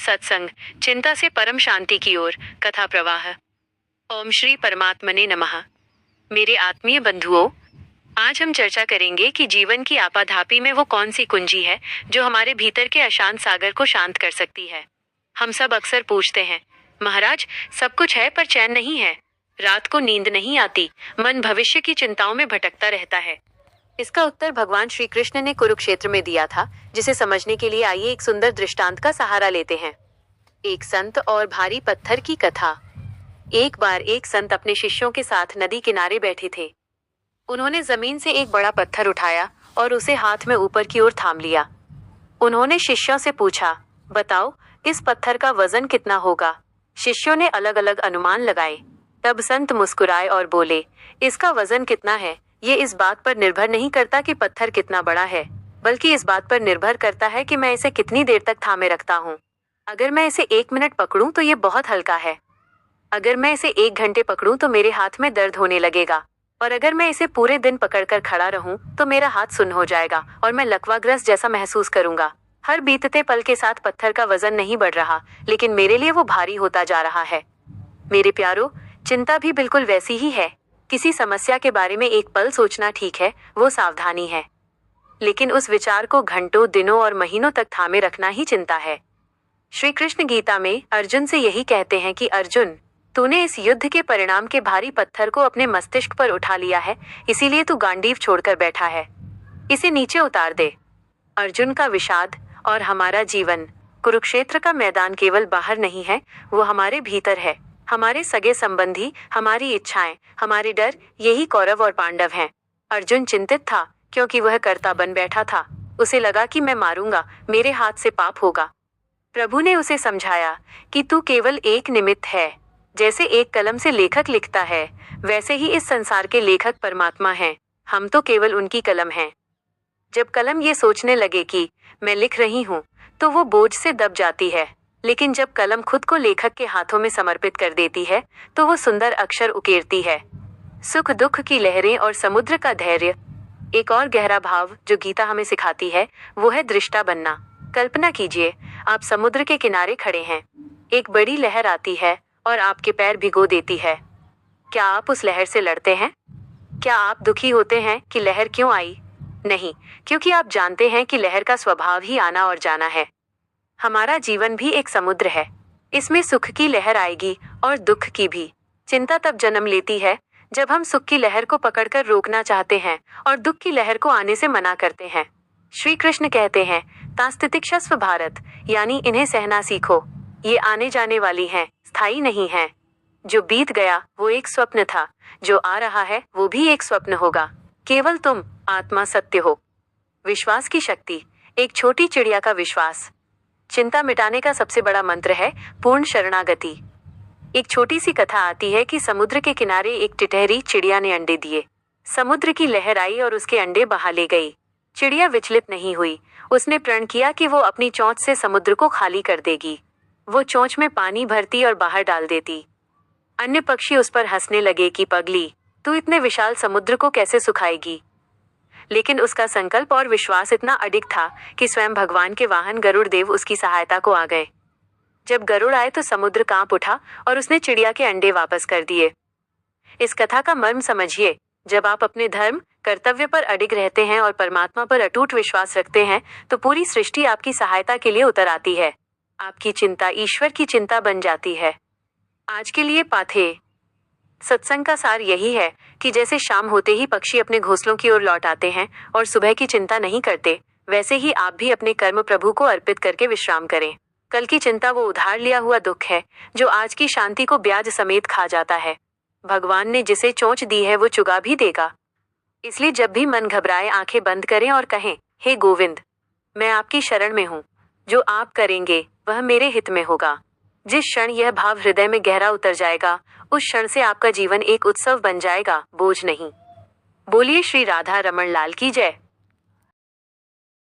सत्संग, चिंता से परम शांति की ओर। कथा प्रवाह। ओम श्री परमात्मने नमः। मेरे आत्मीय बंधुओं, आज हम चर्चा करेंगे कि जीवन की आपाधापी में वो कौन सी कुंजी है जो हमारे भीतर के अशांत सागर को शांत कर सकती है। हम सब अक्सर पूछते हैं, महाराज सब कुछ है पर चैन नहीं है, रात को नींद नहीं आती, मन भविष्य की चिंताओं में भटकता रहता है। इसका उत्तर भगवान श्री कृष्ण ने कुरुक्षेत्र में दिया था, जिसे समझने के लिए आइए एक सुंदर दृष्टांत का सहारा लेते हैं। एक संत और भारी पत्थर की कथा। एक बार एक संत अपने शिष्यों के साथ नदी किनारे बैठे थे। उन्होंने जमीन से एक बड़ा पत्थर उठाया और उसे हाथ में ऊपर की ओर थाम लिया। उन्होंने शिष्यों से पूछा, बताओ इस पत्थर का वजन कितना होगा। शिष्यों ने अलग अलग अनुमान लगाए। तब संत मुस्कुराए और बोले, इसका वजन कितना है ये इस बात पर निर्भर नहीं करता कि पत्थर कितना बड़ा है, बल्कि इस बात पर निर्भर करता है कि मैं इसे कितनी देर तक थामे रखता हूँ। अगर मैं इसे 1 मिनट पकड़ूं तो ये बहुत हल्का है। अगर मैं इसे 1 घंटे पकड़ूं तो मेरे हाथ में दर्द होने लगेगा, और अगर मैं इसे पूरे दिन पकड़कर खड़ा रहूं तो मेरा हाथ सुन्न हो जाएगा और मैं लकवाग्रस्त जैसा महसूस करूंगा। हर बीतते पल के साथ पत्थर का वजन नहीं बढ़ रहा, लेकिन मेरे लिए वो भारी होता जा रहा है। मेरे प्यारो, चिंता भी बिल्कुल वैसी ही है। किसी समस्या के बारे में एक पल सोचना ठीक है, वो सावधानी है, लेकिन उस विचार को घंटों, दिनों और महीनों तक थामे रखना ही चिंता है। श्री कृष्ण गीता में अर्जुन से यही कहते हैं कि अर्जुन, तूने इस युद्ध के परिणाम के भारी पत्थर को अपने मस्तिष्क पर उठा लिया है, इसीलिए तू गांडीव छोड़कर बैठा है। इसे नीचे उतार दे। अर्जुन का विषाद और हमारा जीवन। कुरुक्षेत्र का मैदान केवल बाहर नहीं है, वो हमारे भीतर है। हमारे सगे संबंधी, हमारी इच्छाएं, हमारे डर, यही कौरव और पांडव हैं। अर्जुन चिंतित था क्योंकि वह कर्ता बन बैठा था। उसे लगा कि मैं मारूंगा, मेरे हाथ से पाप होगा। प्रभु ने उसे समझाया कि तू केवल एक निमित्त है। जैसे एक कलम से लेखक लिखता है, वैसे ही इस संसार के लेखक परमात्मा हैं। हम तो केवल उनकी कलम हैं। जब कलम ये सोचने लगे कि मैं लिख रही हूँ, तो वो बोझ से दब जाती है। लेकिन जब कलम खुद को लेखक के हाथों में समर्पित कर देती है, तो वो सुंदर अक्षर उकेरती है। सुख दुख की लहरें और समुद्र का धैर्य। एक और गहरा भाव जो गीता हमें सिखाती है, वो है दृष्टा बनना। कल्पना कीजिए, आप समुद्र के किनारे खड़े हैं। एक बड़ी लहर आती है और आपके पैर भिगो देती है। क्या आप उस लहर से लड़ते हैं? क्या आप दुखी होते हैं कि लहर क्यों आई? नहीं, क्योंकि आप जानते हैं कि लहर का स्वभाव ही आना और जाना है। हमारा जीवन भी एक समुद्र है। इसमें सुख की लहर आएगी और दुख की भी। चिंता तब जन्म लेती है जब हम सुख की लहर को पकड़कर रोकना चाहते हैं और दुख की लहर को आने से मना करते हैं। श्री कृष्ण कहते हैं, तास्तितिक्षस्व भारत, यानी इन्हें सहना सीखो। ये आने जाने वाली हैं, स्थायी नहीं हैं। जो बीत गया वो एक स्वप्न था, जो आ रहा है वो भी एक स्वप्न होगा। केवल तुम, आत्मा सत्य हो। विश्वास की शक्ति। एक छोटी चिड़िया का विश्वास। चिंता मिटाने का सबसे बड़ा मंत्र है पूर्ण शरणागति। एक छोटी सी कथा आती है कि समुद्र के किनारे एक टिटहरी चिड़िया ने अंडे दिए। समुद्र की लहर आई और उसके अंडे बहा ले गई। चिड़िया विचलित नहीं हुई। उसने प्रण किया कि वो अपनी चोंच से समुद्र को खाली कर देगी। वो चोंच में पानी भरती और बाहर डाल देती। अन्य पक्षी उस पर हंसने लगे कि पगली, तू इतने विशाल समुद्र को कैसे सुखाएगी। लेकिन उसका संकल्प और विश्वास इतना अडिग था कि स्वयं भगवान के वाहन गरुड़ देव उसकी सहायता को आ गए। जब गरुड़ आए तो समुद्र कांप उठा और उसने चिड़िया के अंडे वापस कर दिए। इस कथा का मर्म समझिए। जब आप अपने धर्म, कर्तव्य पर अडिग रहते हैं और परमात्मा पर अटूट विश्वास रखते हैं, तो पूरी सृष्टि आपकी सहायता के लिए उतर आती है। आपकी चिंता ईश्वर की चिंता बन जाती है। आज के लिए पाथे। सत्संग का सार यही है कि जैसे शाम होते ही पक्षी अपने घोंसलों की ओर लौट आते हैं और सुबह की चिंता नहीं करते, वैसे ही आप भी अपने कर्म प्रभु को अर्पित करके विश्राम करें। कल की चिंता वो उधार लिया हुआ दुख है जो आज की शांति को ब्याज समेत खा जाता है। भगवान ने जिसे चोंच दी है वो चुगा भी देगा। इसलिए जब भी मन घबराए, आंखें बंद करें और कहें, हे गोविंद, मैं आपकी शरण में हूँ। जो आप करेंगे वह मेरे हित में होगा। जिस क्षण यह भाव हृदय में गहरा उतर जाएगा, उस क्षण से आपका जीवन एक उत्सव बन जाएगा, बोझ नहीं। बोलिए श्री राधा रमण लाल की जय।